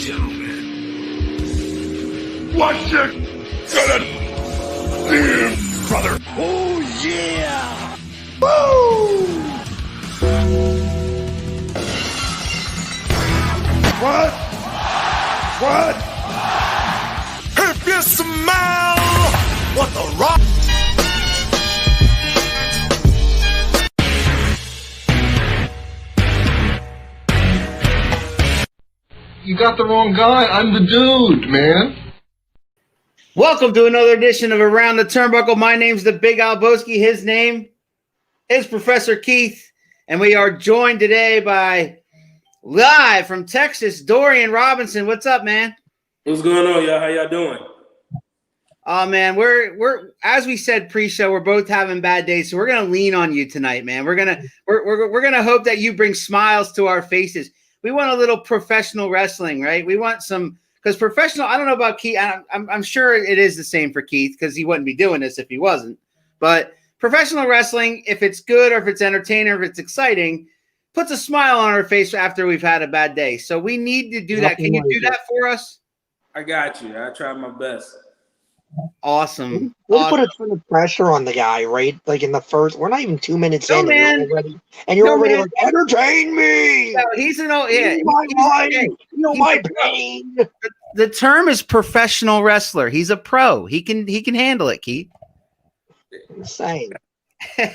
gentlemen, what you gonna do, brother? Oh, yeah! Woo! What? What? If you smell what the rock... You got the wrong guy. I'm the dude, man. Welcome to another edition of Around the Turnbuckle. My name's the Big Alboski. His name is Professor Keith. And we are joined today by, live from Texas, Dorian Robinson. What's up, man? What's going on, y'all? How y'all doing? Oh, man, we're as we said pre-show, we're both having bad days, so we're gonna lean on you tonight, man. We're gonna hope that you bring smiles to our faces. We want a little professional wrestling, right? We want some, because professional, I don't know about Keith. I'm sure it is the same for Keith because he wouldn't be doing this if he wasn't. But professional wrestling, if it's good or if it's entertaining or if it's exciting, puts a smile on our face after we've had a bad day. So we need to do that. Can you do that for us? I got you. I tried my best. Awesome. We'll put a ton of pressure on the guy, right? Like in the first, we're not even 2 minutes in, man. and you're already like, entertain me. No, he's an old, yeah. My pain. The term is professional wrestler. He's a pro. He can handle it, Keith. Insane. All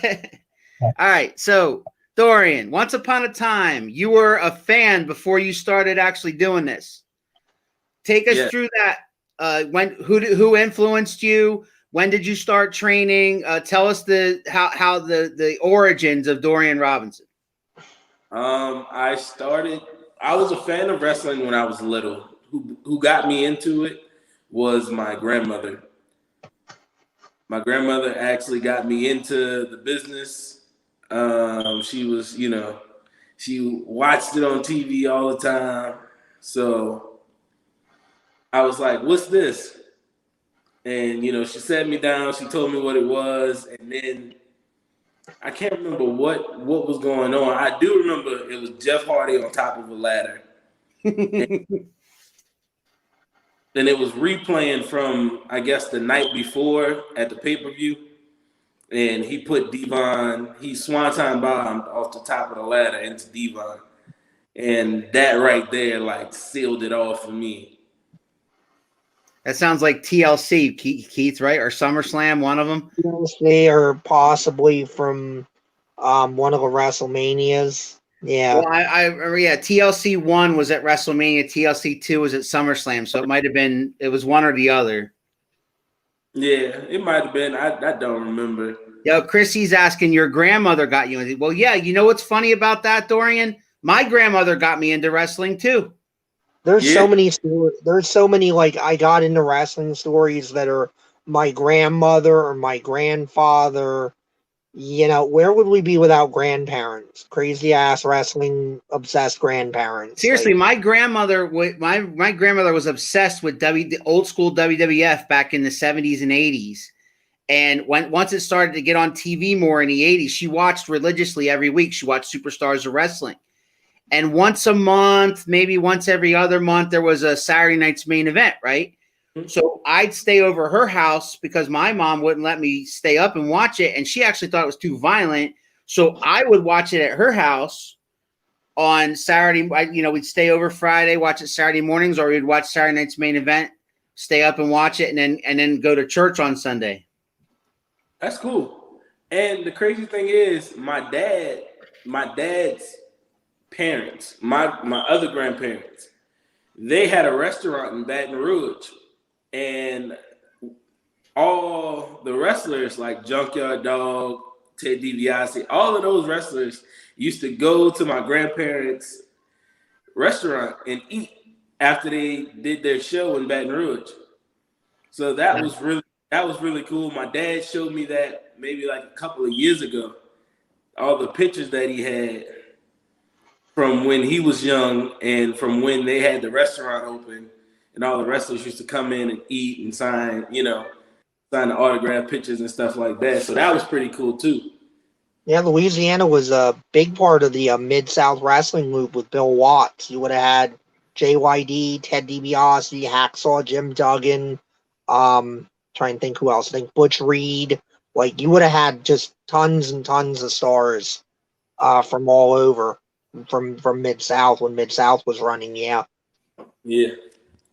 right. So, Dorian, once upon a time, you were a fan before you started actually doing this. Take us through that. Who influenced you? When did you start training? Tell us how the origins of Dorian Robinson. I was a fan of wrestling when I was little. Who got me into it was my grandmother. My grandmother actually got me into the business. She was, she watched it on TV all the time. So I was like, what's this? And, she sat me down. She told me what it was. And then I can't remember what was going on. I do remember it was Jeff Hardy on top of a ladder. Then it was replaying from, I guess, the night before at the pay-per-view. And he put Devon, he swanton bombed off the top of the ladder into Devon. And that right there, sealed it all for me. That sounds like TLC, Keith, right? Or SummerSlam, one of them? TLC or possibly from one of the WrestleManias. Yeah. Well, I remember, TLC 1 was at WrestleMania, TLC 2 was at SummerSlam, so it was one or the other. Yeah, it might have been. I don't remember. Yo, Chrissy's asking, your grandmother got you into. Well, yeah, you know what's funny about that, Dorian? My grandmother got me into wrestling too. There's so many stories. There's so many, I got into wrestling stories that are my grandmother or my grandfather. Where would we be without grandparents? Crazy ass wrestling obsessed grandparents. Seriously, my grandmother was obsessed with the old school WWF back in the 70s and 80s. And once it started to get on TV more in the 80s, she watched religiously every week. She watched Superstars of Wrestling. And once a month, maybe once every other month, there was a Saturday night's main event, right? Mm-hmm. So I'd stay over her house because my mom wouldn't let me stay up and watch it. And she actually thought it was too violent. So I would watch it at her house on Saturday. We'd stay over Friday, watch it Saturday mornings, or we'd watch Saturday night's main event, stay up and watch it, and then go to church on Sunday. That's cool. And the crazy thing is, my dad's parents, my other grandparents, they had a restaurant in Baton Rouge, and all the wrestlers like Junkyard Dog, Ted DiBiase, all of those wrestlers used to go to my grandparents' restaurant and eat after they did their show in Baton Rouge. So that was really cool. My dad showed me that maybe a couple of years ago, all the pictures that he had from when he was young and from when they had the restaurant open, and all the wrestlers used to come in and eat and sign the autograph pictures and stuff like that. So that was pretty cool too. Yeah, Louisiana was a big part of the Mid-South Wrestling Loop with Bill Watts. You would have had JYD, Ted DiBiase, Hacksaw Jim Duggan, trying to think who else. I think Butch Reed. Like, you would have had just tons and tons of stars from all over, from Mid South when Mid South was running. Yeah. Yeah,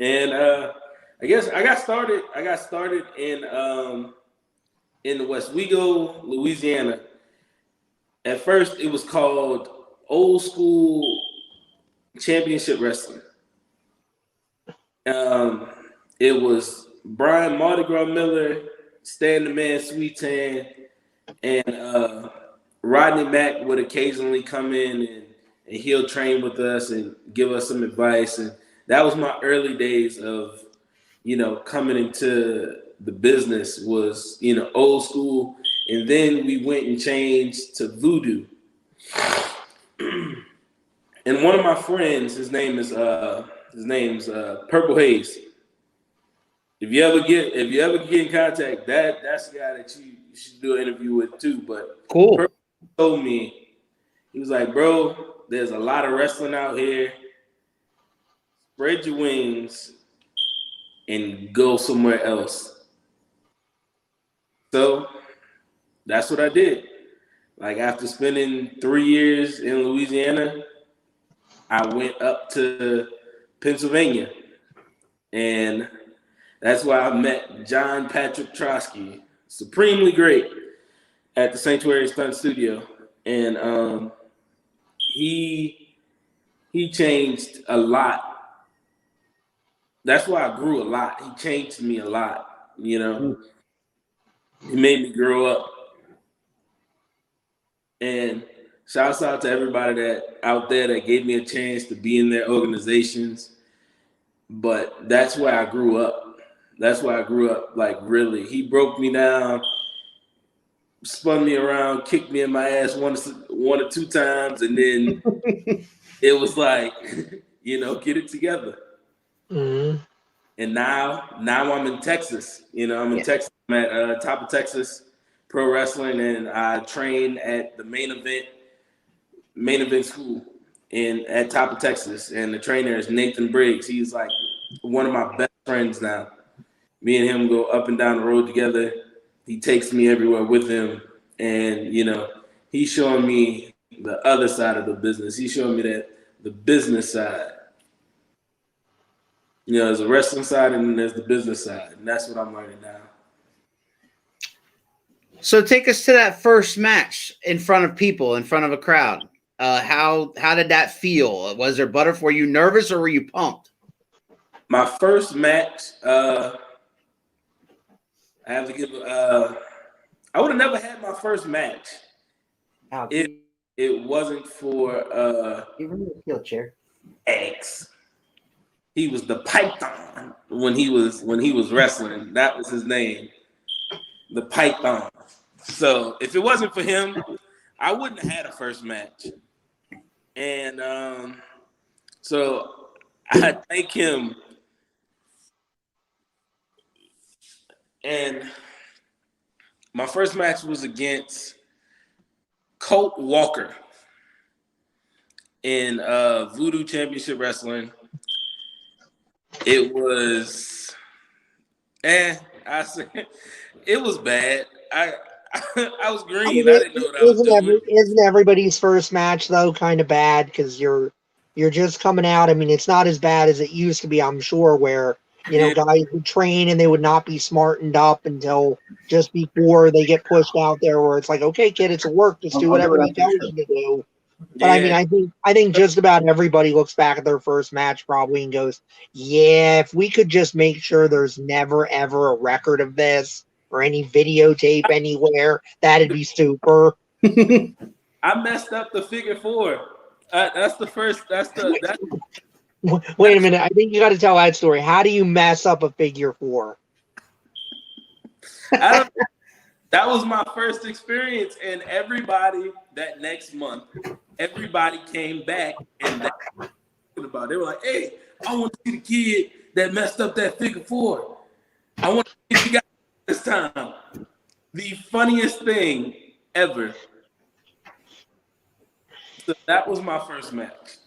and I guess I got started. In the Westwego, Louisiana. At first, it was called Old School Championship Wrestling. It was Brian Mardi Gras Miller, Stan the Man Sweet Tan, and Rodney Mack would occasionally come in and he'll train with us and give us some advice. And that was my early days of, coming into the business was, old school. And then we went and changed to Voodoo. And one of my friends, his name's Purple Haze. If you ever get in contact, that's the guy that you should do an interview with too. But cool. Purple told me, he was like, bro, there's a lot of wrestling out here. Spread your wings and go somewhere else. So that's what I did. Like, after spending 3 years in Louisiana, I went up to Pennsylvania, and that's why I met John Patrick Trotsky, supremely great, at the Sanctuary Stunt Studio. And he changed a lot. That's why I grew a lot. He changed me a lot, He made me grow up. And shouts out to everybody that out there that gave me a chance to be in their organizations. But that's where I grew up. Like, really. He broke me down, spun me around, kicked me in my ass one or two times, and then it was like, get it together. Mm-hmm. And now I'm in Texas. I'm in Texas. I'm at Top of Texas Pro Wrestling, and I train at the main event school at Top of Texas. And the trainer is Nathan Briggs. He's like one of my best friends now. Me and him go up and down the road together. He takes me everywhere with him, and he's showing me the other side of the business. He's showing me the business side. There's a wrestling side and then there's the business side, and that's what I'm learning now. So take us to that first match in front of people, in front of a crowd. How did that feel? Was there butterflies? Were you nervous or were you pumped? My first match, I have to give. I would have never had my first match if it wasn't for wheelchair. X. He was the Python when he was wrestling. That was his name, the Python. So if it wasn't for him, I wouldn't have had a first match. And so I thank him. And my first match was against Colt Walker in Voodoo Championship Wrestling. It was, it was bad. I was green. I didn't know what I was doing. Isn't everybody's first match though kind of bad because you're just coming out? I mean, it's not as bad as it used to be, I'm sure, where guys would train and they would not be smartened up until just before they get pushed out there. Where it's like, okay, kid, it's a work. Just do whatever he tells you to do. But I mean, I think just about everybody looks back at their first match probably and goes, yeah, if we could just make sure there's never ever a record of this or any videotape anywhere, that'd be super. I messed up the figure four. That's the first. Wait a minute. I think you got to tell that story. How do you mess up a figure four? That was my first experience, and everybody that next month, everybody came back and they were like, "Hey, I want to see the kid that messed up that figure four. I want to see if you got it this time." The funniest thing ever. So that was my first match.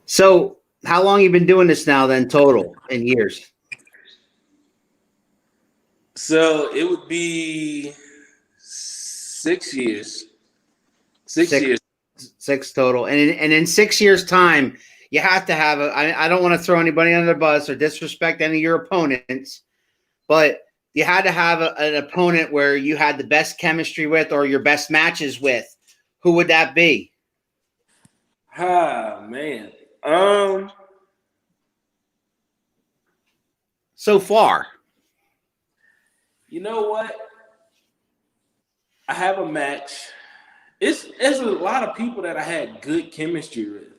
So, how long you been doing this now? Then total in years? So it would be 6 years. 6 years. Six total, and in 6 years' time, you have to have a. I don't want to throw anybody under the bus or disrespect any of your opponents, but you had to have an opponent where you had the best chemistry with or your best matches with. Who would that be? Ah, man. So far, You know what? I have a match. It's a lot of people that I had good chemistry with.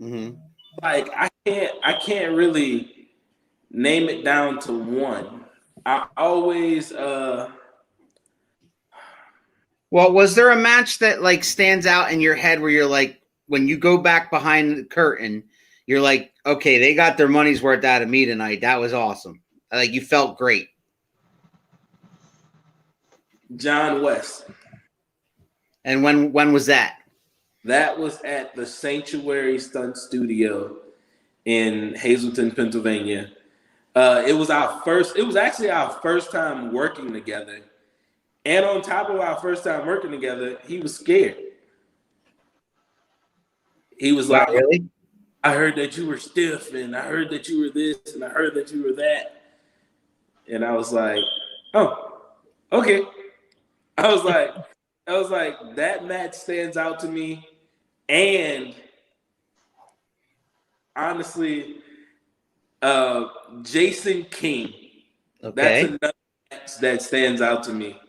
mm-hmm. Like I can't really name it down to one. I always Well, was there a match that like stands out in your head where you're like, when you go back behind the curtain, you're like, okay, they got their money's worth out of me tonight. That was awesome. Like you felt great. John West. And when was that? That was at the Sanctuary Stunt Studio in Hazleton, Pennsylvania. It was actually our first time working together. And on top of our first time working together, he was scared. He was Wow, like, really? I heard that you were stiff, and I heard that you were this, and I heard that you were that. And I was like, oh, okay. I was like, that match stands out to me. And honestly, Jason King. Okay. That's another match that stands out to me.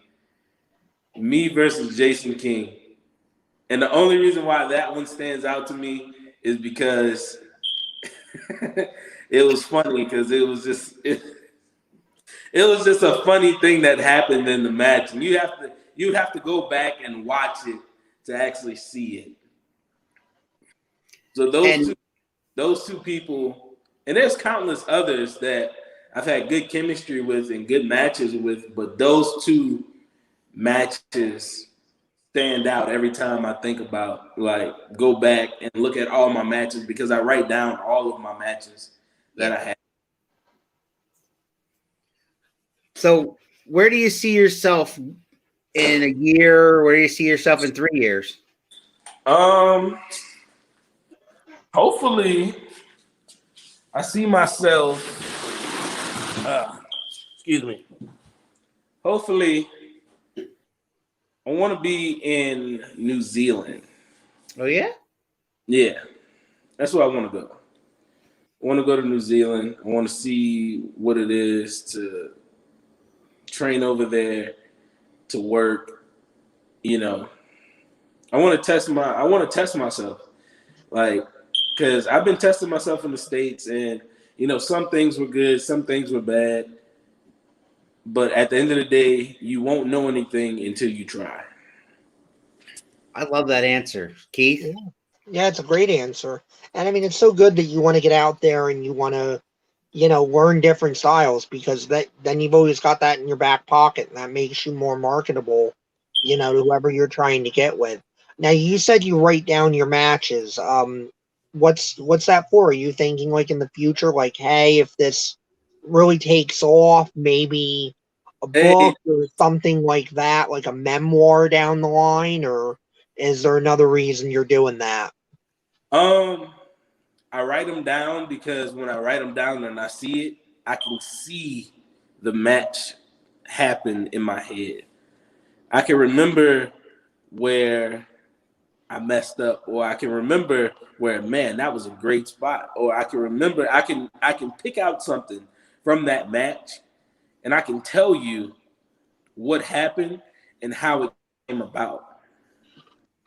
Me versus Jason King. And the only reason why that one stands out to me is because it was funny, because it was just a funny thing that happened in the match. And you have to go back and watch it to actually see it. So those two people, and there's countless others that I've had good chemistry with and good matches with, but those two matches stand out every time I think about, like, go back and look at all my matches, because I write down all of my matches that I had. So where do you see yourself in a year? Where do you see yourself in 3 years? Hopefully I see myself, excuse me. Hopefully I want to be in New Zealand. Oh, yeah? Yeah, that's where I want to go. I want to go to New Zealand. I want to see what it is to train over there, to work. You know, I want to test myself, like, because I've been testing myself in the States, and some things were good, some things were bad. But at the end of the day, you won't know anything until you try. I love that answer. Keith? Yeah, it's a great answer. And I mean, it's so good that you want to get out there and you want to, learn different styles, because then you've always got that in your back pocket, and that makes you more marketable, to whoever you're trying to get with. Now, you said you write down your matches. What's that for? Are you thinking like in the future, like, hey, if this really takes off, maybe a book or something like that, like a memoir down the line, or is there another reason you're doing that? I write them down because when I write them down and I see it, I can see the match happen in my head. I can remember where I messed up, or I can remember where, man, that was a great spot, or I can remember, I can pick out something from that match, and I can tell you what happened and how it came about.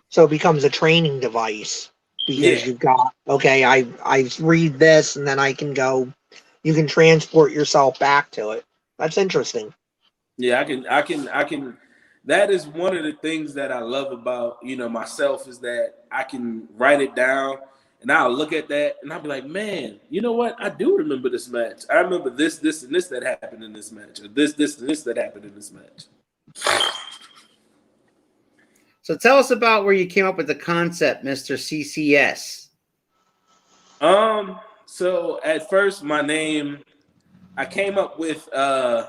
So it becomes a training device, because you've got, okay, I read this, and then you can transport yourself back to it. That's interesting. Yeah, I can. That is one of the things that I love about, myself, is that I can write it down, and I'll look at that and I'll be like, man, you know what? I do remember this match. I remember this, and this that happened in this match, or this, and this that happened in this match. So tell us about where you came up with the concept, Mr. CCS. So at first my name, I came up with I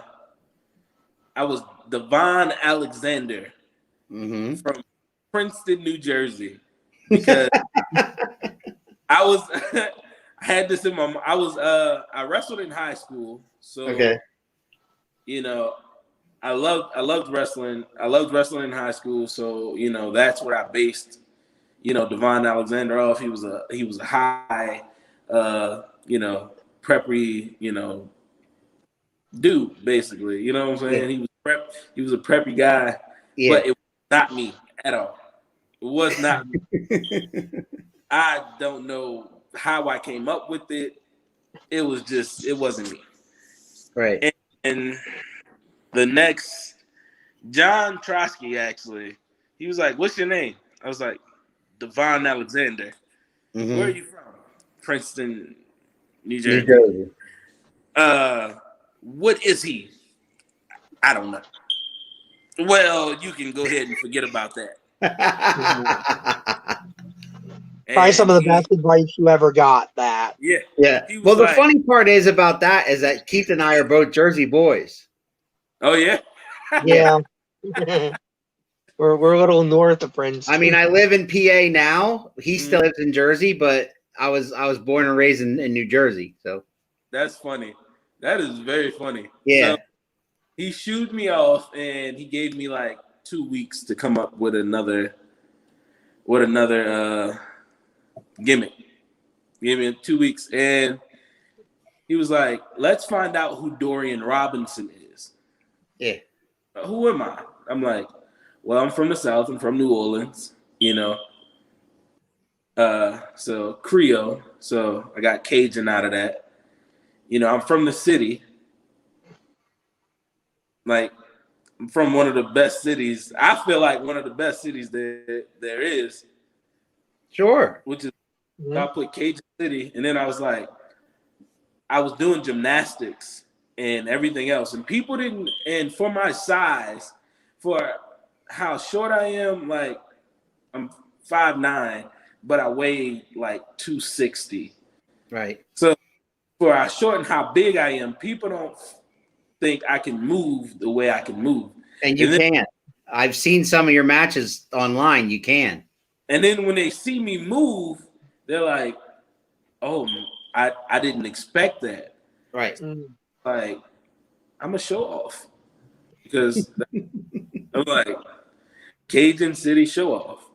was Devon Alexander from Princeton, New Jersey, because I was I had this in my I wrestled in high school, so you know, I loved wrestling. I loved wrestling in high school, so that's what I based Devon Alexander off. He was a high preppy dude, basically. You know what I'm saying? Yeah. He was a preppy guy, Yeah. but it was not me at all. It was not me. I don't know how I came up with it. It wasn't me. Right. And the next, John Trotsky, actually, he was like, "What's your name?" I was like, Devon Alexander. Where are you from? Princeton, New Jersey. New Jersey. What is he? I don't know. Well, you can go ahead and forget about that. Probably some of the best advice you ever got. That. Yeah. Yeah. Well, the funny part is about that is that Keith and I are both Jersey boys. Oh yeah. Yeah. We're a little north of Princeton. I mean, I live in PA now. He still lives in Jersey, but I was born and raised in New Jersey. So that's funny. That is very funny. Yeah. So he shooed me off, and he gave me like 2 weeks to come up with another gimmick. He gave me 2 weeks, and he was like, "Let's find out who Dorian Robinson is." Yeah. Who am I? I'm like, well, I'm from the South. I'm from New Orleans, so Creole. So I got Cajun out of that. I'm from the city. Like, I'm from one of the best cities. I feel like one of the best cities there is. Sure. Which is, I put Cajun City, and then I was like, I was doing gymnastics and everything else, and people didn't. And for my size, for how short I am, like I'm 5'9", but I weigh like 260. Right. So for how short and how big I am, people don't think I can move the way I can move. And you can. I've seen some of your matches online. You can. And then when they see me move, they're like, "Oh, I didn't expect that." Right. Like, I'm a show off because I'm like Cajun City show off.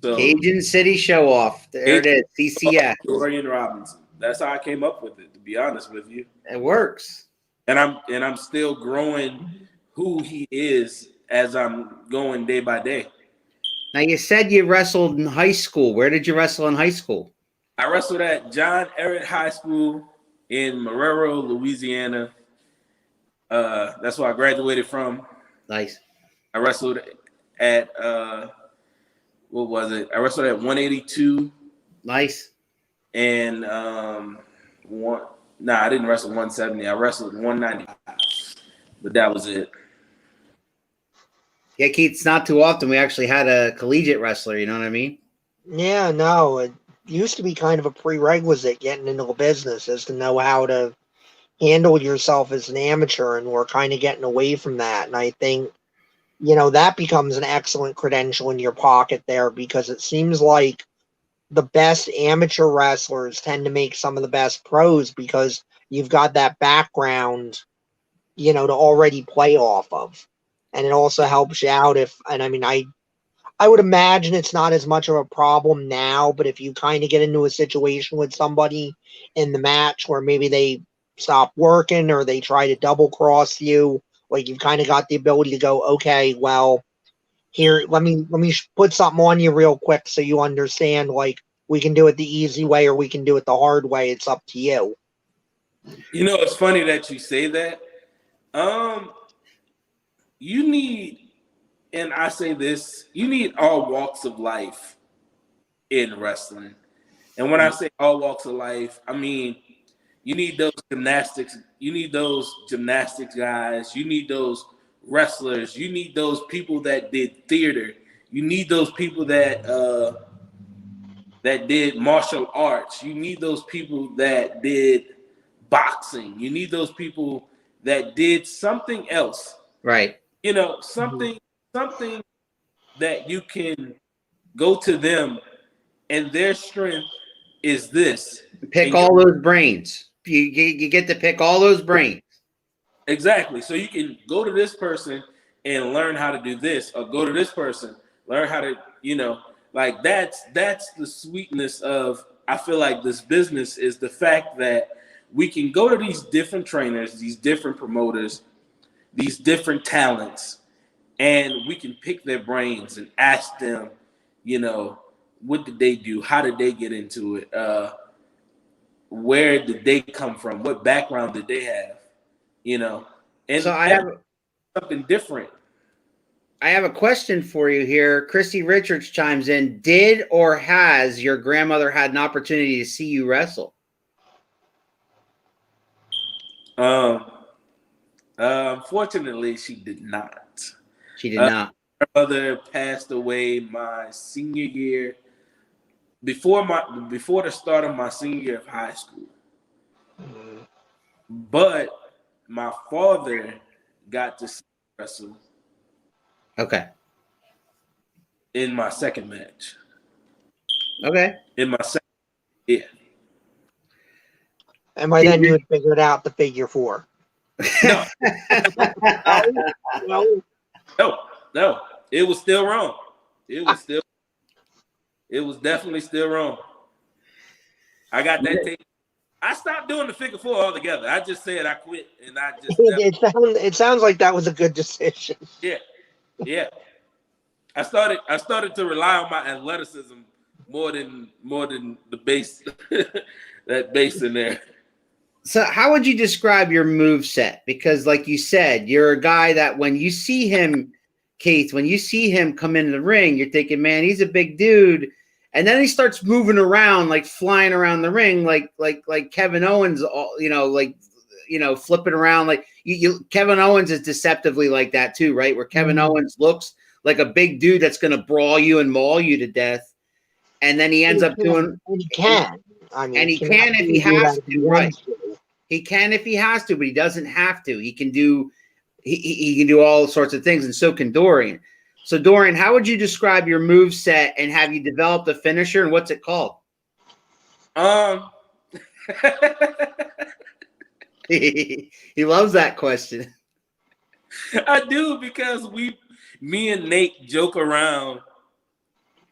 So Cajun City show off. There it is. CCS. Dorian Robinson. That's how I came up with it, to be honest with you. It works. And I'm still growing who he is as I'm going day by day. Now, you said you wrestled in high school. Where did you wrestle in high school? I wrestled at John Ehret High School in Marrero, Louisiana. That's where I graduated from. Nice. I wrestled at what was it? I wrestled at 182. Nice. And I didn't wrestle 170. I wrestled 195. But that was it. Yeah, Keith, it's not too often we actually had a collegiate wrestler, you know what I mean? Yeah, no, it used to be kind of a prerequisite getting into the business is to know how to handle yourself as an amateur, and we're kind of getting away from that. And I think, that becomes an excellent credential in your pocket there, because it seems like the best amateur wrestlers tend to make some of the best pros because you've got that background, to already play off of. And it also helps you out I would imagine it's not as much of a problem now, but if you kind of get into a situation with somebody in the match where maybe they stop working or they try to double cross you, like you've kind of got the ability to go, okay, well, here, let me put something on you real quick so you understand, like, we can do it the easy way or we can do it the hard way. It's up to you. It's funny that you say that. You need, and I say this, you need all walks of life in wrestling. And when I say all walks of life, I mean, you need those gymnastics guys, you need those wrestlers, you need those people that did theater, You need those people that did martial arts. You need those people that did boxing. You need those people that did something else. Right. You know, something that you can go to them and their strength is this. Pick all those brains. You get to pick all those brains. Exactly. So you can go to this person and learn how to do this, or go to this person, learn how to, like that's the sweetness of, I feel like this business is the fact that we can go to these different trainers, these different promoters, these different talents, and we can pick their brains and ask them, what did they do? How did they get into it? Where did they come from? What background did they have? And so I have something different. I have a question for you here. Chrissy Richards chimes in. Did or has your grandmother had an opportunity to see you wrestle? Unfortunately, she did not. She did not. Her mother passed away my senior year, before the start of my senior year of high school. But my father got to see me wrestle. Okay. In my second match. Okay. In my second, yeah. And by then you had figured out the figure 4. No. No. No. It was still wrong. It was definitely still wrong. I got that tape. I stopped doing the figure 4 altogether. I just said I quit, and I just. It sounds like that was a good decision. Yeah. I started to rely on my athleticism more than the base, that base in there. So how would you describe your move set? Because like you said, you're a guy that when you see him, Keith, when you see him come into the ring, you're thinking, man, he's a big dude. And then he starts moving around, like flying around the ring, like Kevin Owens, flipping around. Like Kevin Owens is deceptively like that too, right? Where Kevin Owens looks like a big dude that's going to brawl you and maul you to death. And then he ends up doing. And he can. I mean, and he can if he has to, right? He can if he has to, but he doesn't have to. He can do he can do all sorts of things, and so can Dorian. So Dorian, how would you describe your move set, and have you developed a finisher, and what's it called? He loves that question. I do, because me and Nate joke around.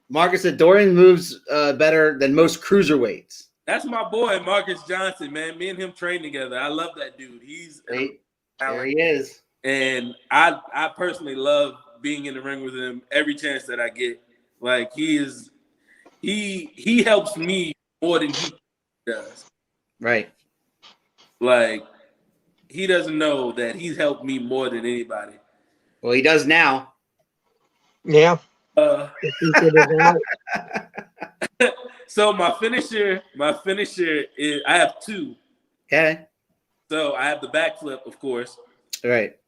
Marcus said Dorian moves better than most cruiserweights. That's my boy, Marcus Johnson, man. Me and him train together. I love that dude. He's there he is. And I personally love being in the ring with him every chance that I get. Like he helps me more than he does. Right. Like he doesn't know that he's helped me more than anybody. Well, he does now. Yeah. So my finisher is, I have 2. Okay. So I have the backflip, of course. Right.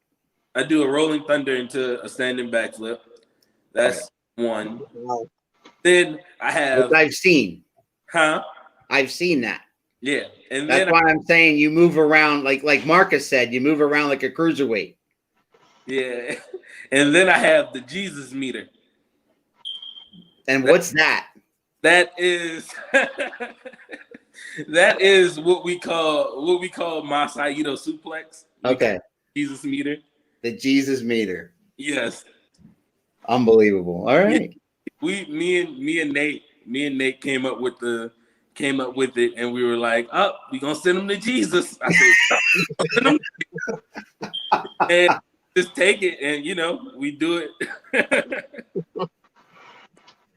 I do a rolling thunder into a standing backflip. That's one. Wow. Then I have. Which I've seen. Huh? I've seen that. Yeah, and that's then why I'm saying you move around like Marcus said. You move around like a cruiserweight. Yeah, and then I have the Jesus meter. And what's that? That is what we call my Saito suplex. Okay. Jesus meter. The Jesus meter. Yes. Unbelievable. All right. Yeah. Me and Nate came up with it, and we were like, "Oh, we gonna send him to Jesus." I said, send him and just take it, and we do it.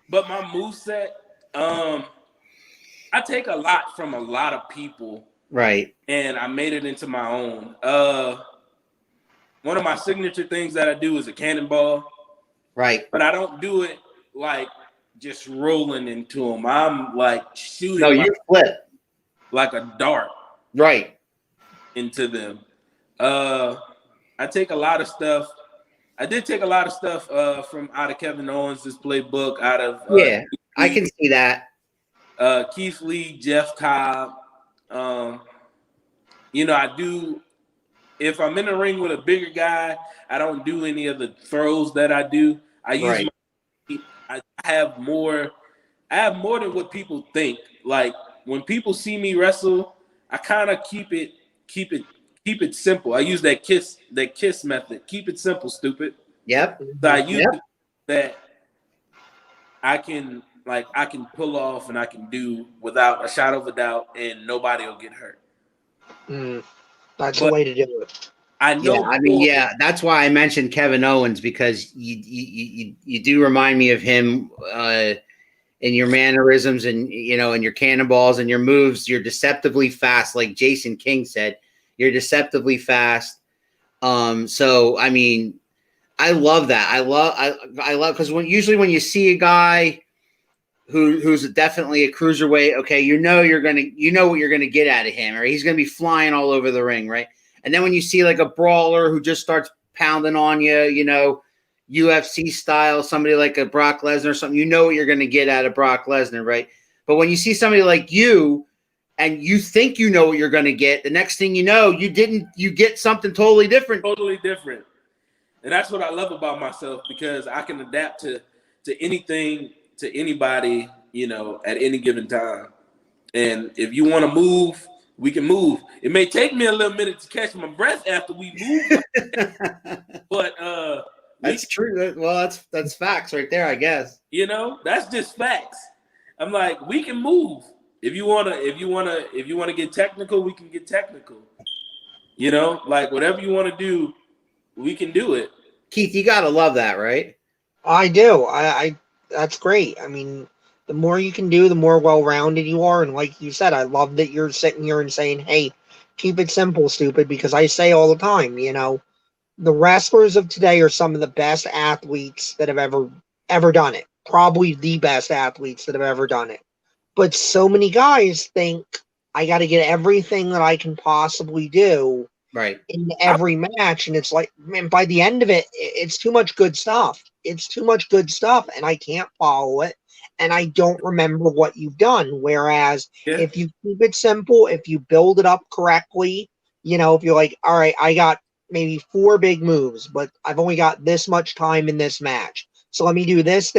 But my moveset, I take a lot from a lot of people, right? And I made it into my own. One of my signature things that I do is a cannonball, right? But I don't do it like just rolling into them. I'm like shooting. No, you flip like a dart, right, into them. I take a lot of stuff. I did take a lot of stuff from out of Kevin Owens' playbook, out of Yeah, I can see that. Keith Lee, Jeff Cobb. You know, I do. If I'm in the ring with a bigger guy, I don't do any of the throws that I do. I use Right. I have more. I have more than what people think. Like when people see me wrestle, I kind of keep it simple. I use that kiss method. Keep it simple, stupid. Yep. So I use Yep. that I can pull off and I can do without a shadow of a doubt, and nobody will get hurt. That's the But way to do it. I Yeah, know. I mean, yeah, that's why I mentioned Kevin Owens, because you do remind me of him in your mannerisms and, you know, and your cannonballs and your moves. You're deceptively fast, like Jason King said. You're deceptively fast. So I mean, I love that. I love because usually when you see a guy who's definitely a cruiserweight, okay, you know what you're gonna get out of him, or he's gonna be flying all over the ring, right? And then when you see like a brawler who just starts pounding on you, you know, UFC style, somebody like a Brock Lesnar or something, you know what you're gonna get out of Brock Lesnar, right? But when you see somebody like you and you think you know what you're gonna get, the next thing you know, you get something totally different. Totally different. And that's what I love about myself, because I can adapt to anything, to anybody, you know, at any given time. And if you want to move, we can move. It may take me a little minute to catch my breath after we move, but that's true. Well, that's facts right there, I guess. You know, that's just facts. I'm like, we can move. If you wanna get technical, we can get technical. You know, like whatever you want to do, we can do it. Keith, you gotta love that, right? I do. I that's great. I mean, the more you can do, the more well-rounded you are. And like you said, I love that you're sitting here and saying, "Hey, keep it simple, stupid." Because I say all the time, you know, the wrestlers of today are some of the best athletes that have ever done it. Probably the best athletes that have ever done it. But so many guys think I got to get everything that I can possibly do Right. in every match, and it's like, man, by the end of it, it's too much good stuff. It's too much good stuff, and I can't follow it, and I don't remember what you've done. Whereas Yeah. if you keep it simple, if you build it up correctly, you know, if you're like, all right, I got maybe 4 big moves, but I've only got this much time in this match. So let me do this,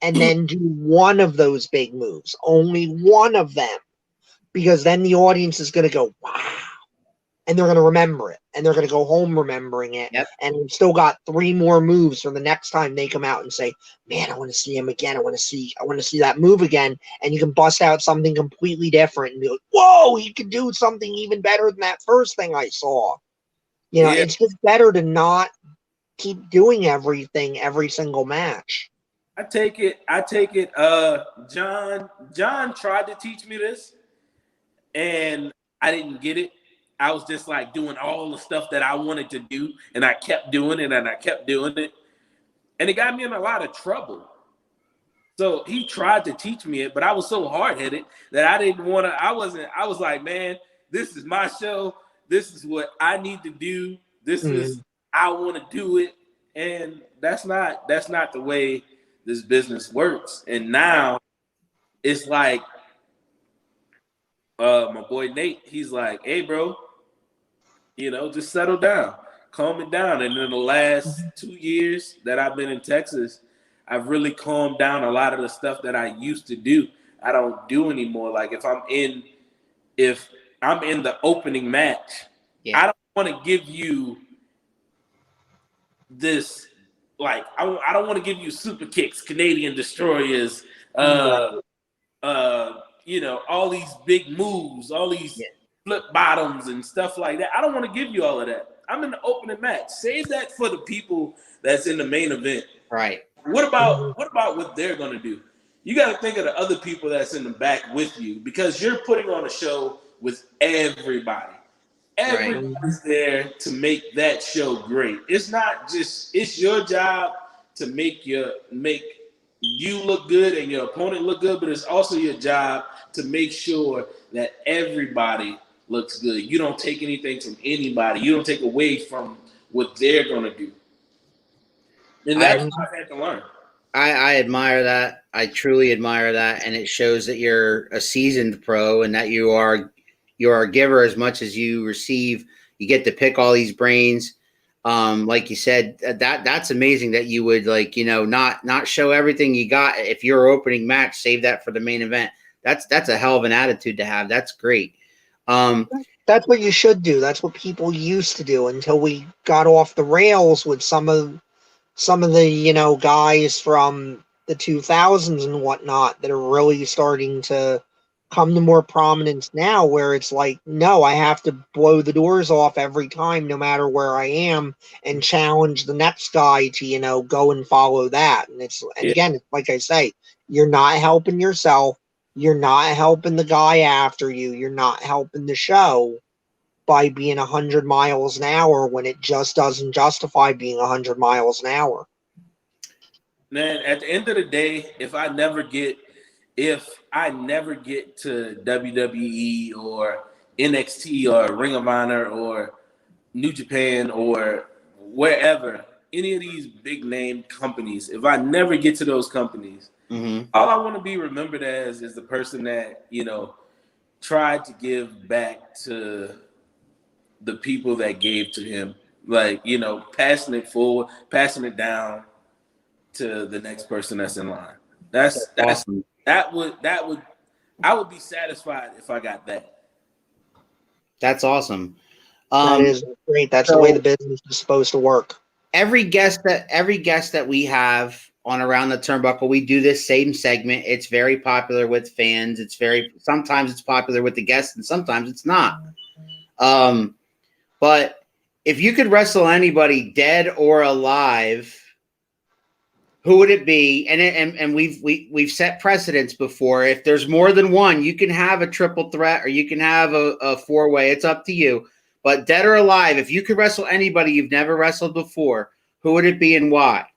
and then do one of those big moves, only one of them, because then the audience is going to go, wow. And they're going to remember it, and they're going to go home remembering it. Yep. And we've still got 3 more moves for the next time they come out and say, man, I want to see him again. I want to see that move again. And you can bust out something completely different and be like, whoa, he could do something even better than that first thing I saw. You know, It's just better to not keep doing everything every single match. I take it. John tried to teach me this, and I didn't get it. I was just like doing all the stuff that I wanted to do, and I kept doing it, and I kept doing it, and it got me in a lot of trouble. So he tried to teach me it, but I was so hard-headed that I didn't want to. I was like, man, this is my show. This is what I need to do. This is I want to do it, and that's not the way this business works. And now it's like my boy Nate, he's like, hey, bro, you know, just settle down, calm it down. And in the last 2 years that I've been in Texas, I've really calmed down a lot of the stuff that I used to do. I don't do anymore. Like if I'm in the opening match, I don't want to give you this, like, I don't want to give you super kicks, Canadian destroyers, you know, all these big moves, all these flip bottoms and stuff like that. I don't want to give you all of that. I'm in the opening match. Save that for the people that's in the main event. Right. What about what they're gonna do? You got to think of the other people that's in the back with you, because you're putting on a show with everybody. Everybody's there to make that show great. It's not just, it's your job to make you look good and your opponent look good, but it's also your job to make sure that everybody looks good. You don't take anything from anybody. You don't take away from what they're going to do. And that's what I had to learn. I admire that. I truly admire that, and it shows that you're a seasoned pro and that you are a giver as much as you receive. You get to pick all these brains. Like you said, that's amazing that you would not show everything you got. If you're opening match, save that for the main event. That's a hell of an attitude to have. That's great. That's what you should do. That's what people used to do until we got off the rails with some of the guys from the 2000s and whatnot that are really starting to come to more prominence now, where it's like, no, I have to blow the doors off every time, no matter where I am, and challenge the next guy to, go and follow that. And again, like I say, you're not helping yourself. You're not helping the guy after you. You're not helping the show by being 100 miles an hour when it just doesn't justify being 100 miles an hour. Man, at the end of the day, if I never get to WWE or NXT or Ring of Honor or New Japan or wherever, any of these big name companies, if I never get to those companies, all I want to be remembered as is the person that, tried to give back to the people that gave to him. Like, passing it forward, passing it down to the next person that's in line. That's awesome. I would be satisfied if I got that. That's awesome. That is great. That's the way the business is supposed to work. Every guest that we have on Around the Turnbuckle, we do this same segment. It's very popular with fans. Sometimes it's popular with the guests and sometimes it's not. But if you could wrestle anybody dead or alive, who would it be? And we've set precedents before. If there's more than one, you can have a triple threat or you can have a four-way. It's up to you. But dead or alive, if you could wrestle anybody you've never wrestled before, who would it be and why?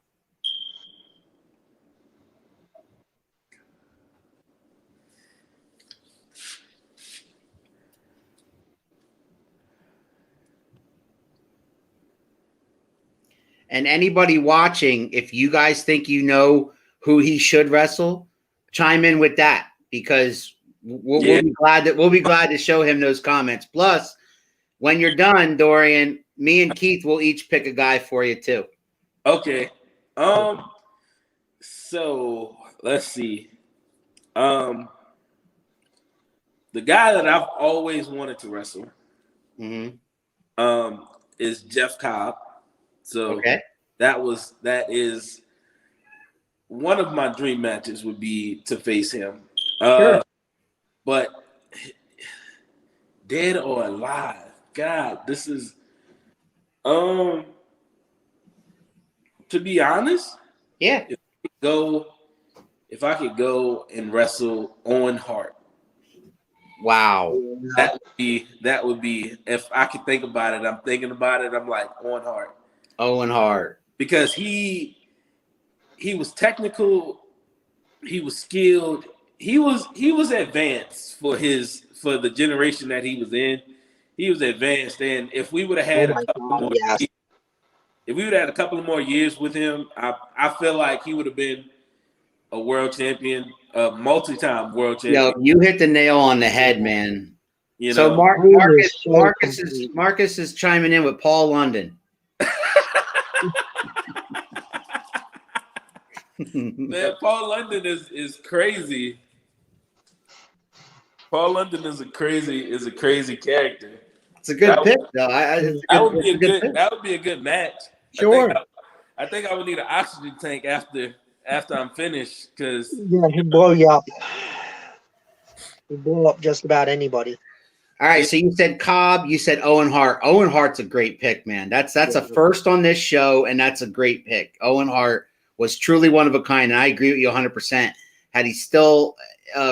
And anybody watching, if you guys think you know who he should wrestle, chime in with that, because we'll be glad to show him those comments. Plus, when you're done, Dorian, me and Keith will each pick a guy for you too. Okay. So let's see. The guy that I've always wanted to wrestle, is Jeff Cobb. So that is one of my dream matches would be to face him. Sure. But dead or alive, God, this is to be honest, if I could go and wrestle Owen Hart. Wow. That would be if I could think about it. I'm thinking about it. I'm like Owen Hart. Owen Hart. Because he was technical, he was skilled, he was advanced for the generation that he was in. He was advanced, and if we would have had a couple of more years with him, I feel like he would have been a world champion, a multi-time world champion. Yo, you hit the nail on the head, man. So Marcus is chiming in with Paul London. Man, Paul London is crazy. Paul London is a crazy character. It's a good pick, though. That would be a good match. Sure. I think I would need an oxygen tank after I'm finished, because he'd blow you up. He'd blow up just about anybody. All right, so you said Cobb, you said Owen Hart. Owen Hart's a great pick, man. That's a first on this show, and that's a great pick. Owen Hart was truly one of a kind, and I agree with you 100%. Had he still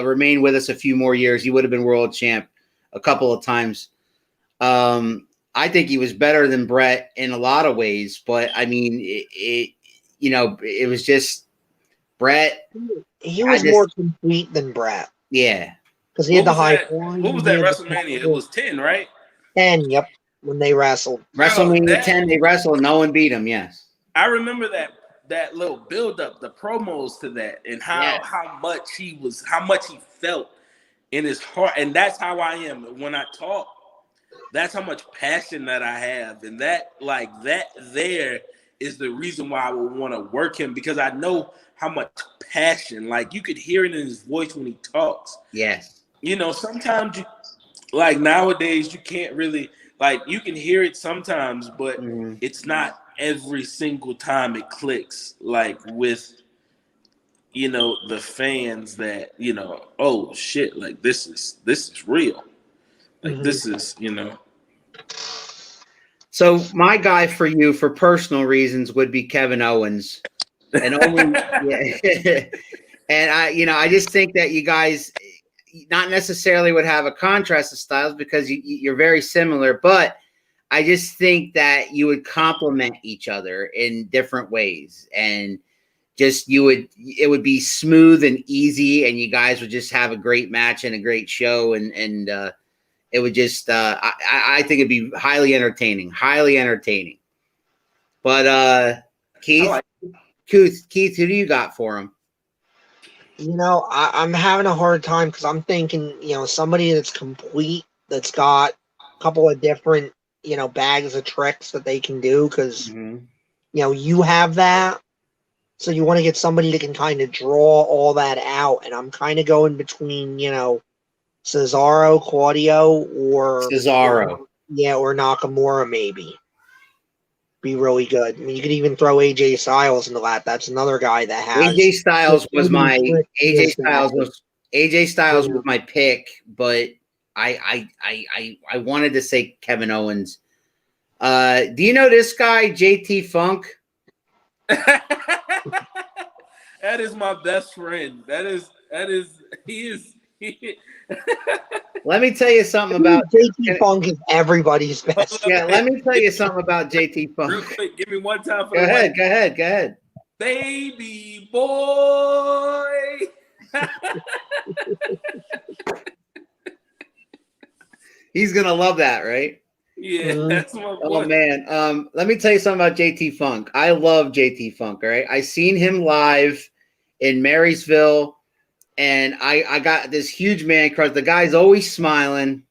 remained with us a few more years, he would have been world champ a couple of times. I think he was better than Brett in a lot of ways, but I mean, it was just Brett. He was more complete than Brett. Yeah. Because he had the high point. What was that WrestleMania? It was 10, right? 10, yep. When they wrestled. WrestleMania 10, they wrestled and no one beat him, yes. I remember that little build up, the promos to that, and Yeah. how much he felt in his heart, and that's how I am when I talk. That's how much passion that I have, and that there is the reason why I would want to work him, because I know how much passion. Like, you could hear it in his voice when he talks. Yes. You know, sometimes nowadays you can't really, you can hear it sometimes, but it's not every single time it clicks, with, the fans that, oh shit, this is real. This is, So my guy for you, for personal reasons, would be Kevin Owens, and only, yeah. And I just think that you guys not necessarily would have a contrast of styles because you're very similar, but I just think that you would complement each other in different ways, and just it would be smooth and easy, and you guys would just have a great match and a great show, and it would just I think it'd be highly entertaining. But Keith, who do you got for him? I'm having a hard time because I'm thinking, somebody that's complete, that's got a couple of different, bags of tricks that they can do, because, you have that. So you want to get somebody that can kind of draw all that out. And I'm kind of going between, Cesaro, Claudio, or Cesaro. Or Nakamura, maybe. Be really good. I mean, you could even throw AJ Styles into that. That's another guy that has AJ Styles was my was my pick, but I wanted to say Kevin Owens. Do you know this guy, JT Funk? That is my best friend. He Let me tell you something about JT Funk is everybody's best. Yeah, let me tell you something about JT Funk. Real quick, give me one time for Go ahead. Baby boy. He's gonna love that, right? Yeah, that's my boy. Oh man. Let me tell you something about JT Funk. I love JT Funk, all right? I seen him live in Marysville, and I got this huge man crush. The guy's always smiling.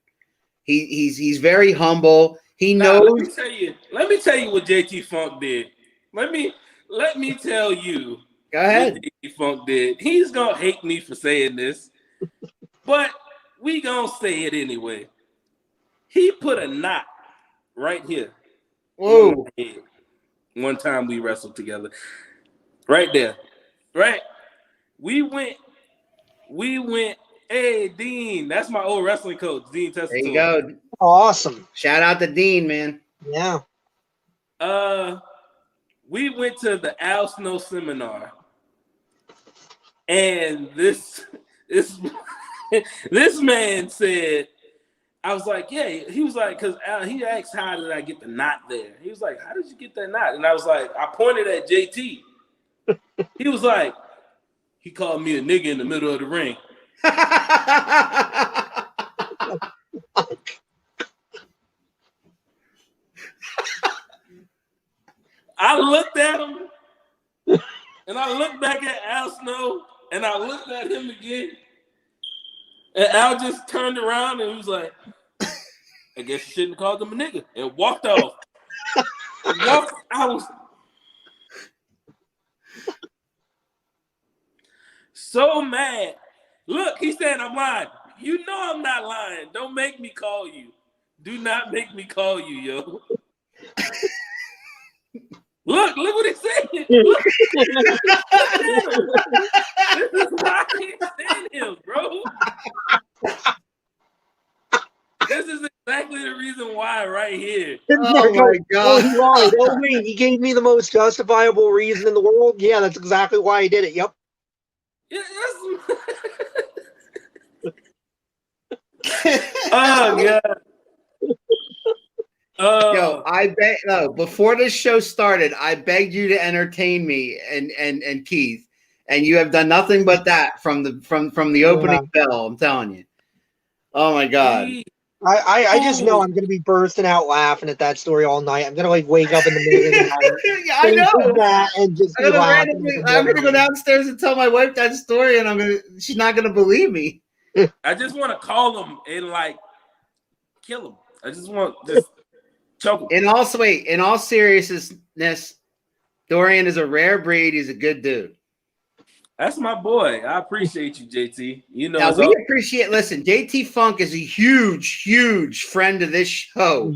He's very humble. He knows. Let me tell you what JT Funk did. Let me tell you. Go ahead. What JT Funk did. He's gonna hate me for saying this, but we gonna say it anyway. He put a knot right here. Whoa! One time we wrestled together, right there, right. We went. Hey, Dean, that's my old wrestling coach, Dean Testator. There you go. Awesome. Shout out to Dean, man. Yeah. We went to the Al Snow seminar, and this man said, I was like, yeah. He was like, because he asked, how did I get the knot there? He was like, how did you get that knot? And I was like, I pointed at JT. He was like, he called me a nigga in the middle of the ring. I looked at him, and I looked back at Al Snow, and I looked at him again, and Al just turned around and he was like, I guess you shouldn't have called him a nigga, and walked off. I was so mad. Look, he said I'm lying. You know I'm not lying. Don't make me call you. Do not make me call you, yo. Look what he said. Look. This is why I can't stand him, bro. This is exactly the reason why right here. Oh my God. Oh, wait, he gave me the most justifiable reason in the world. Yeah, that's exactly why he did it. Yep. Yeah, oh God. Yo, I bet before this show started, I begged you to entertain me and Keith, and you have done nothing but that from the opening bell. I'm telling you. Oh my God. I just know I'm gonna be bursting out laughing at that story all night. I'm gonna like wake up in the middle of the night, Yeah, I know. that, and just be laughing. I'm gonna go downstairs and tell my wife that story, and she's not gonna believe me. I just want to call him and like kill him. I just want just choke him. And also, wait, in all seriousness, Dorian is a rare breed. He's a good dude. That's my boy. I appreciate you, JT. You know, Now we appreciate. Listen, JT Funk is a huge, huge friend of this show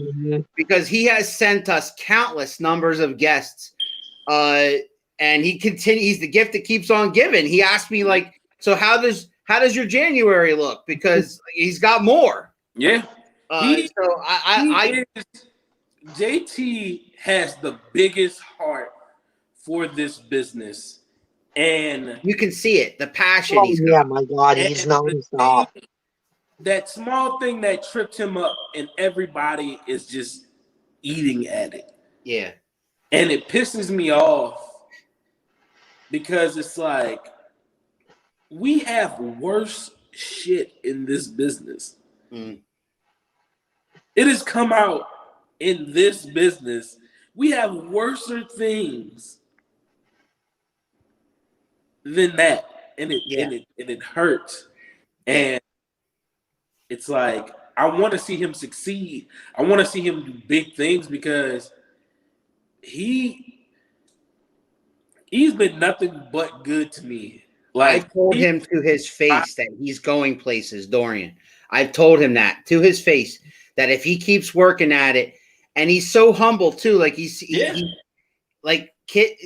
because he has sent us countless numbers of guests, and he continues. He's the gift that keeps on giving. He asked me like, so how does your January look? Because he's got more. Yeah. So JT has the biggest heart for this business. And you can see it, the passion. Yeah, my God, he's nonstop. That small thing that tripped him up, and everybody is just eating at it. Yeah. And it pisses me off because it's like we have worse shit in this business. Mm. It has come out in this business. We have worser things than that, and it hurts, and it's like I want to see him succeed. I want to see him do big things because he's been nothing but good to me. Like I told him to his face that he's going places, Dorian. I've told him that to his face that if he keeps working at it, and he's so humble too, like he like. Kid,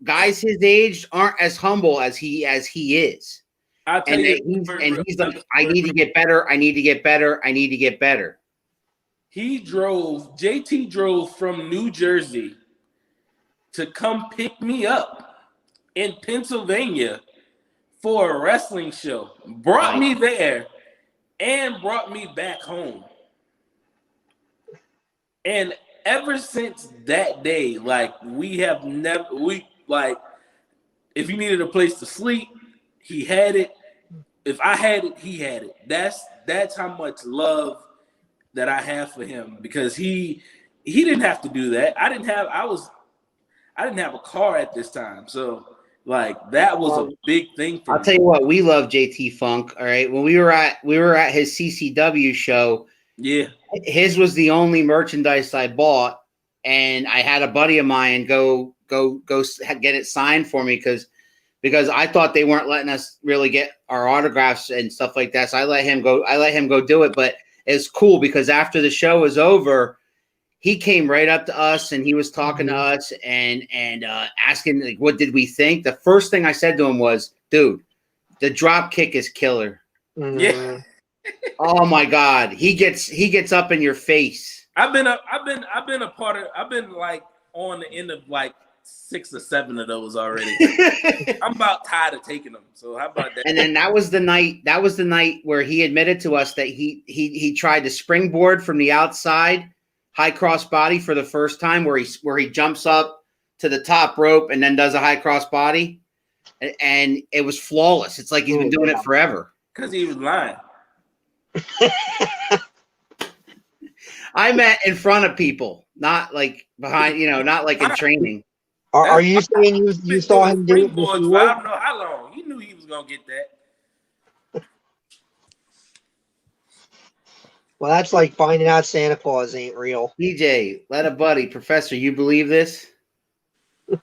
guys his age aren't as humble as he is. And he's like, I need to get better. I need to get better. I need to get better. JT drove from New Jersey to come pick me up in Pennsylvania for a wrestling show. Brought me there and brought me back home. And ever since that day, like if you needed a place to sleep, he had it. If I had it, he had it. That's how much love that I have for him because he didn't have to do that. I didn't have a car at this time. So like that was a big thing for me. I'll tell you what, we love JT Funk. All right. When we were at his CCW show, yeah. His was the only merchandise I bought, and I had a buddy of mine go get it signed for me because I thought they weren't letting us really get our autographs and stuff like that. So I let him go do it. But it's cool because after the show was over, he came right up to us and he was talking to us and asking like, what did we think? The first thing I said to him was, "Dude, the drop kick is killer." Yeah. Oh my God, he gets up in your face. I've been like on the end of like 6 or 7 of those already. I'm about tired of taking them. So how about that? And then that was the night where he admitted to us that he tried to springboard from the outside, high cross body for the first time, where he jumps up to the top rope and then does a high cross body, and it was flawless. It's like he's been doing it forever. Because he was lying. I meant in front of people, not like behind, not like in training. Are you saying you saw him do it before? I don't know how long. You knew he was going to get that. Well, that's like finding out Santa Claus ain't real. DJ, let a buddy. Professor, you believe this? All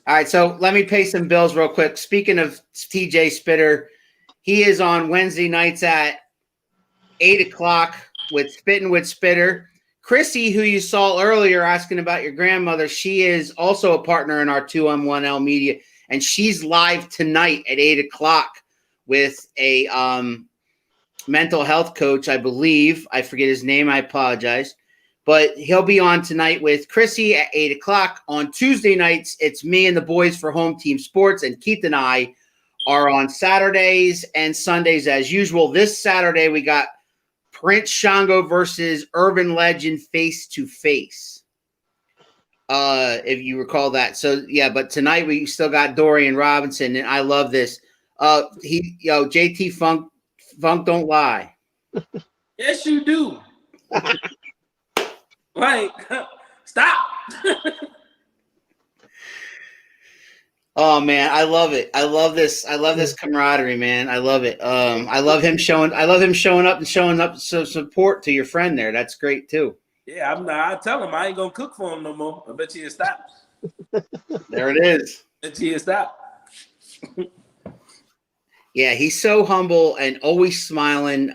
right, so let me pay some bills real quick. Speaking of TJ Spitter, he is on Wednesday nights at 8 o'clock with Spittin' with Spitter. Chrissy, who you saw earlier asking about your grandmother, she is also a partner in our 2M1L Media, and she's live tonight at 8 o'clock with a mental health coach, I believe. I forget his name. I apologize. But he'll be on tonight with Chrissy at 8 o'clock. On Tuesday nights, it's me and the boys for Home Team Sports, and Keith and I are on Saturdays and Sundays as usual. This Saturday, we got Prince Shango versus Urban Legend face-to-face, if you recall that. So, yeah, but tonight we still got Dorian Robinson, and I love this. JT Funk Funk don't lie. Yes, you do. Like, stop. Oh man, I love it. I love this. I love this camaraderie, man. I love it. I love him showing up and showing up some support to your friend there. That's great too. Yeah, I tell him I ain't gonna cook for him no more. I bet you he'll stop. There it is. I bet you he'll stop. Yeah, he's so humble and always smiling.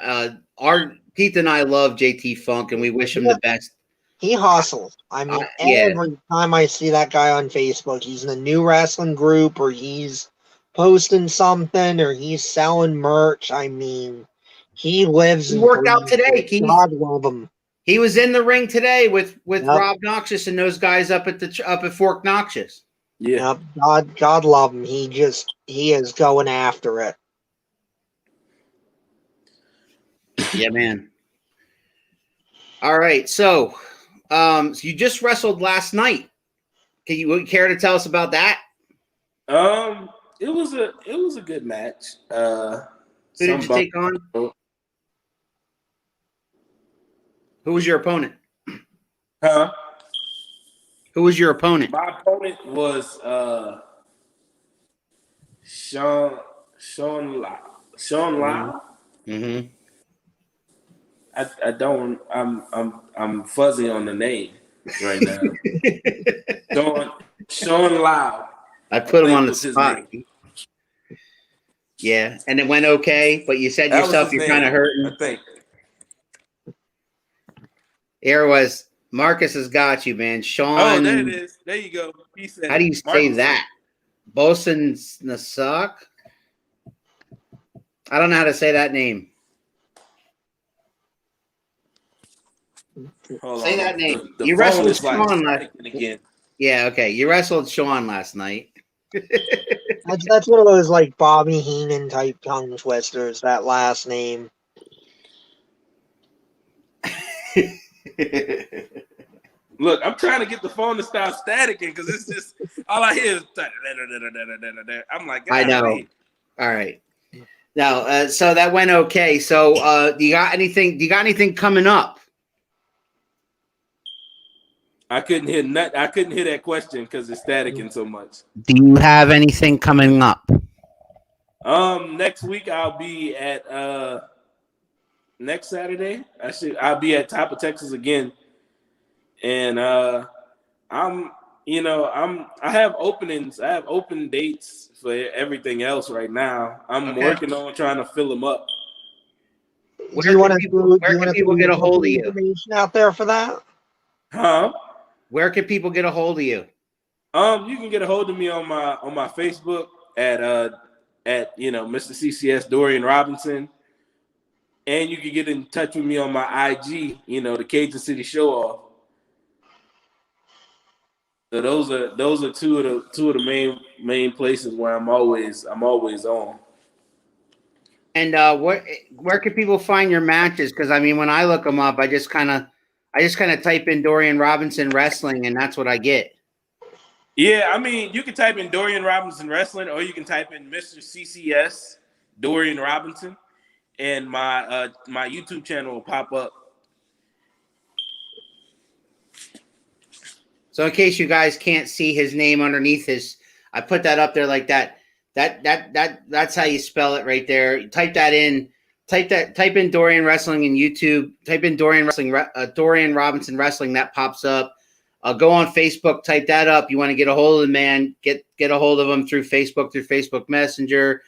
Our Pete and I love JT Funk, and we wish him the best. He hustles. I mean, Yeah. every time I see that guy on Facebook, he's in a new wrestling group, or he's posting something, or he's selling merch. I mean, he lives. He worked out today, Keith. God love him. He was in the ring today with Yep. Rob Noxious and those guys up at Fort Noxious. Yeah. Yep. God love him. He is going after it. Yeah, man. All right, so you just wrestled last night. Can you care to tell us about that? It was a good match. Who did you take on? Who was your opponent? Huh? Who was your opponent? My opponent was Sean Lau. Mm-hmm. I don't. I'm fuzzy on the name right now. Sean Lau. I put him on the spot. Yeah, and it went okay, but you said yourself you're kind of hurting. I think. Here was Marcus has got you, man. Sean. Oh, there it is. There you go. He said. How do you say that? Bosun Nasak. I don't know how to say that name. Say that name. You wrestled Sean last night. Yeah, okay. You wrestled Sean last night. That's one of those like Bobby Heenan type tongue twisters. That last name. Look, I'm trying to get the phone to stop staticking because it's just all I hear is. I'm like, I know. All right. Now, so that went okay. So, do you got anything coming up? I couldn't hear that question because it's staticking so much. Do you have anything coming up? Next week I'll be at next Saturday. I'll be at Top of Texas again, and I have openings. I have open dates for everything else right now. I'm working on trying to fill them up. Where can people get a hold of you? Information out there for that? Huh? Where can people get a hold of you? You can get a hold of me on my Facebook at Mr. CCS Dorian Robinson, and you can get in touch with me on my IG, the Cajun City Show Off. So those are two of the main places where I'm always on. And where can people find your matches? Because I mean, when I look them up, I just kind of type in Dorian Robinson Wrestling, and that's what I get. Yeah, I mean, you can type in Dorian Robinson Wrestling, or you can type in Mr. CCS Dorian Robinson, and my YouTube channel will pop up. So in case you guys can't see his name underneath I put that up there like that. That's how you spell it right there. Type that in. Type in Dorian Wrestling in YouTube. Type in Dorian Robinson Wrestling. That pops up. Go on Facebook. Type that up. You want to get a hold of the man? Get a hold of him through Facebook Messenger.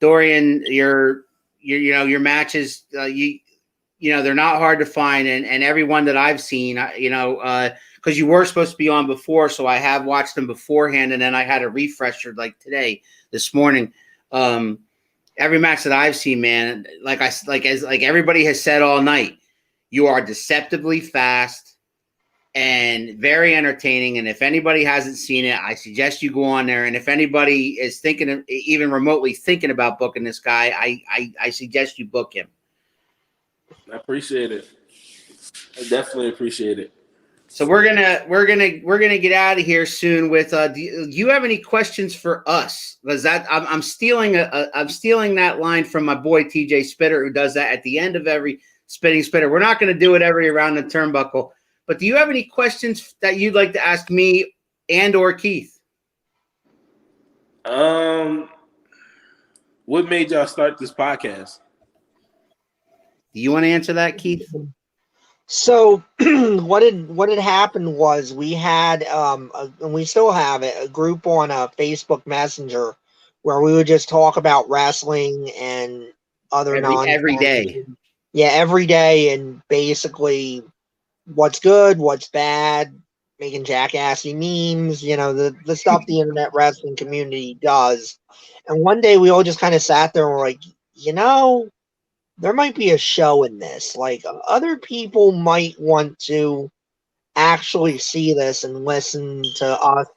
Dorian, your matches. They're not hard to find, and every one that I've seen, because you were supposed to be on before, so I have watched them beforehand, and then I had a refresher like this morning. Every match that I've seen, man, like everybody has said all night, you are deceptively fast and very entertaining. And if anybody hasn't seen it, I suggest you go on there. And if anybody is even remotely thinking about booking this guy, I suggest you book him. I appreciate it. I definitely appreciate it. So we're gonna get out of here soon. With do you have any questions for us? Because I'm stealing I'm stealing that line from my boy TJ Spitter, who does that at the end of every Spitting Spitter. We're not going to do it every around the turnbuckle, but do you have any questions that you'd like to ask me and or Keith? What made y'all start this podcast? Do you want to answer that, Keith? So what had happened was we had and we still have it, a group on a Facebook Messenger where we would just talk about wrestling and other every day. Yeah, every day, and basically what's good, what's bad, making jackassy memes, the stuff the internet wrestling community does. And one day we all just kind of sat there and were like, there might be a show in this. Like, other people might want to actually see this and listen to us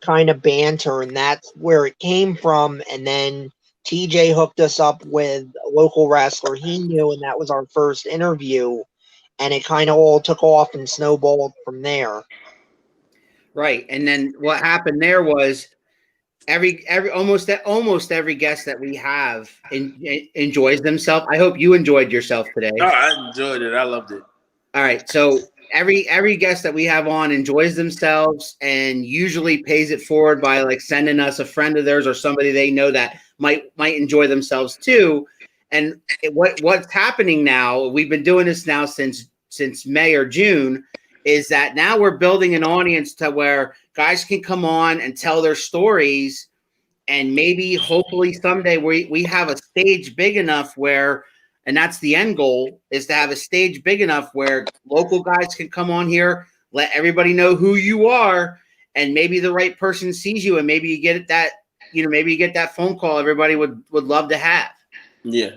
kind of banter, and that's where it came from. And then TJ hooked us up with a local wrestler he knew, and that was our first interview. And it kind of all took off and snowballed from there. Right. And then what happened there was almost every guest that we have enjoys themselves. I hope you enjoyed yourself today. Oh, I enjoyed it. I loved it. All right. So every guest that we have on enjoys themselves and usually pays it forward by like sending us a friend of theirs or somebody they know that might enjoy themselves too. And what's happening now, we've been doing this now since May or June, is that now we're building an audience to where guys can come on and tell their stories, and maybe hopefully someday we have a stage big enough where, and that's the end goal, is to have a stage big enough where local guys can come on here, let everybody know who you are, and maybe the right person sees you, and maybe you get that phone call everybody would love to have. Yeah.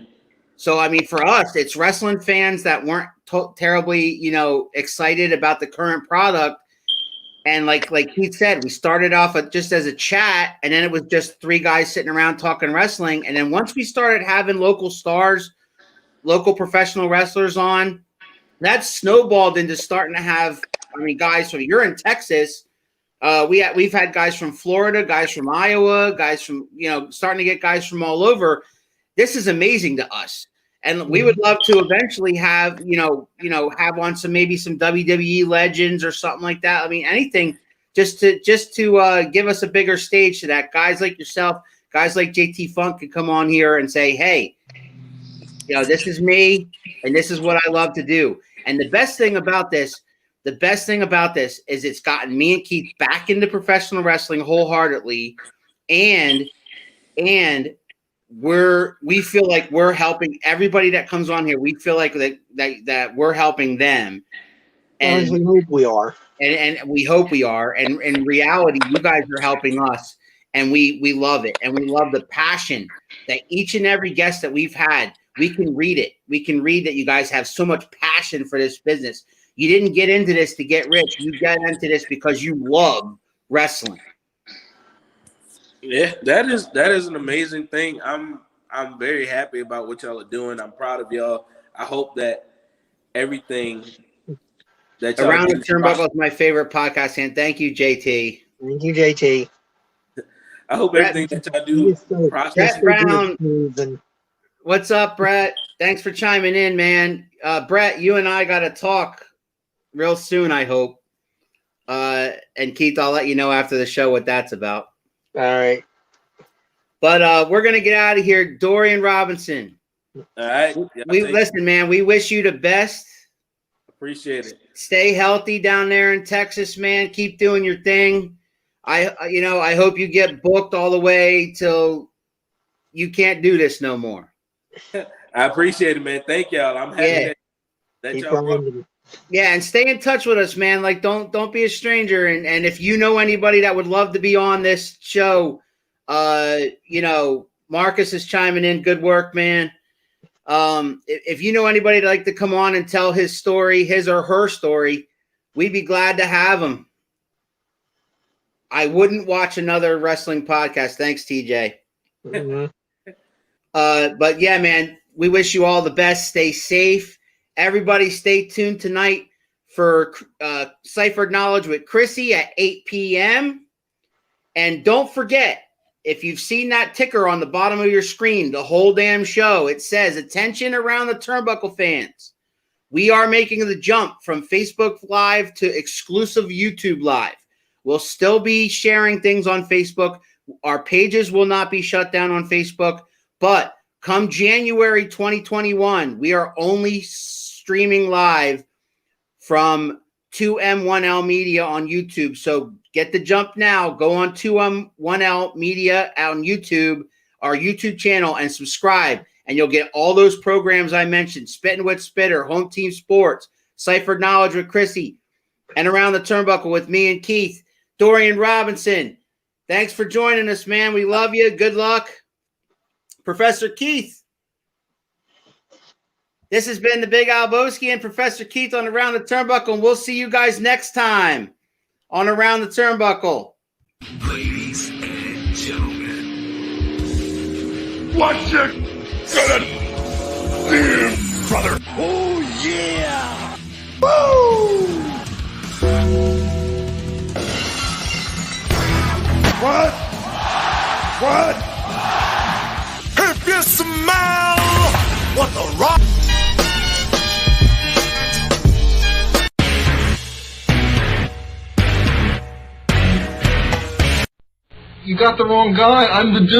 So, I mean, for us, it's wrestling fans that weren't terribly, excited about the current product. And like Keith said, we started off just as a chat, and then it was just three guys sitting around talking wrestling. And then once we started having local stars, local professional wrestlers on, that snowballed into starting to have, guys from, you're in Texas. We've had guys from Florida, guys from Iowa, guys from, starting to get guys from all over. This is amazing to us. And we would love to eventually have, have on some WWE legends or something like that. I mean, anything just to give us a bigger stage so that guys like yourself, guys like JT Funk can come on here and say, hey, this is me and this is what I love to do. And the best thing about this is it's gotten me and Keith back into professional wrestling wholeheartedly, and we feel like we're helping everybody that comes on here. We feel like that we're helping them, and we hope we are. And we hope we are. And in reality, you guys are helping us, and we love it, and we love the passion that each and every guest that we've had. We can read it. We can read that you guys have so much passion for this business. You didn't get into this to get rich. You got into this because you love wrestling. Yeah, that is an amazing thing. I'm very happy about what y'all are doing. I'm proud of y'all. I hope that everything that y'all Around the Turnbuckle is my favorite podcast, and thank you, JT. Thank you, JT. I hope everything that y'all do Brett Brown. What's up, Brett? Thanks for chiming in, man. Brett, you and I got to talk real soon, I hope. And Keith, I'll let you know after the show what that's about. All right. But we're going to get out of here. Dorian Robinson. All right. Listen, man, we wish you the best. Appreciate it. Stay healthy down there in Texas, man. Keep doing your thing. I hope you get booked all the way till you can't do this no more. I appreciate it, man. Thank y'all. I'm happy that y'all. Yeah, and stay in touch with us, man. Like, don't be a stranger. And if you know anybody that would love to be on this show, Marcus is chiming in. Good work, man. If you know anybody that'd like to come on and tell his story, his or her story, we'd be glad to have him. I wouldn't watch another wrestling podcast. Thanks, TJ. Mm-hmm. But yeah, man, we wish you all the best. Stay safe. Everybody stay tuned tonight for Ciphered Knowledge with Chrissy at 8 p.m. And don't forget, if you've seen that ticker on the bottom of your screen, the whole damn show, it says, attention around the turnbuckle fans. We are making the jump from Facebook Live to exclusive YouTube Live. We'll still be sharing things on Facebook. Our pages will not be shut down on Facebook. But come January 2021, we are only streaming live from 2M1L Media on YouTube. So get the jump now. Go on 2M1L Media on YouTube, our YouTube channel, and subscribe. And you'll get all those programs I mentioned. Spittin' with Spitter, Home Team Sports, Ciphered Knowledge with Chrissy, and Around the Turnbuckle with me and Keith. Dorian Robinson, thanks for joining us, man. We love you. Good luck. Professor Keith, this has been the Big Albowski and Professor Keith on Around the Turnbuckle, and we'll see you guys next time on Around the Turnbuckle. Ladies and gentlemen, what you gonna do, brother? Oh, yeah! Woo! What? If you smell what the rock... You got the wrong guy. I'm the dude.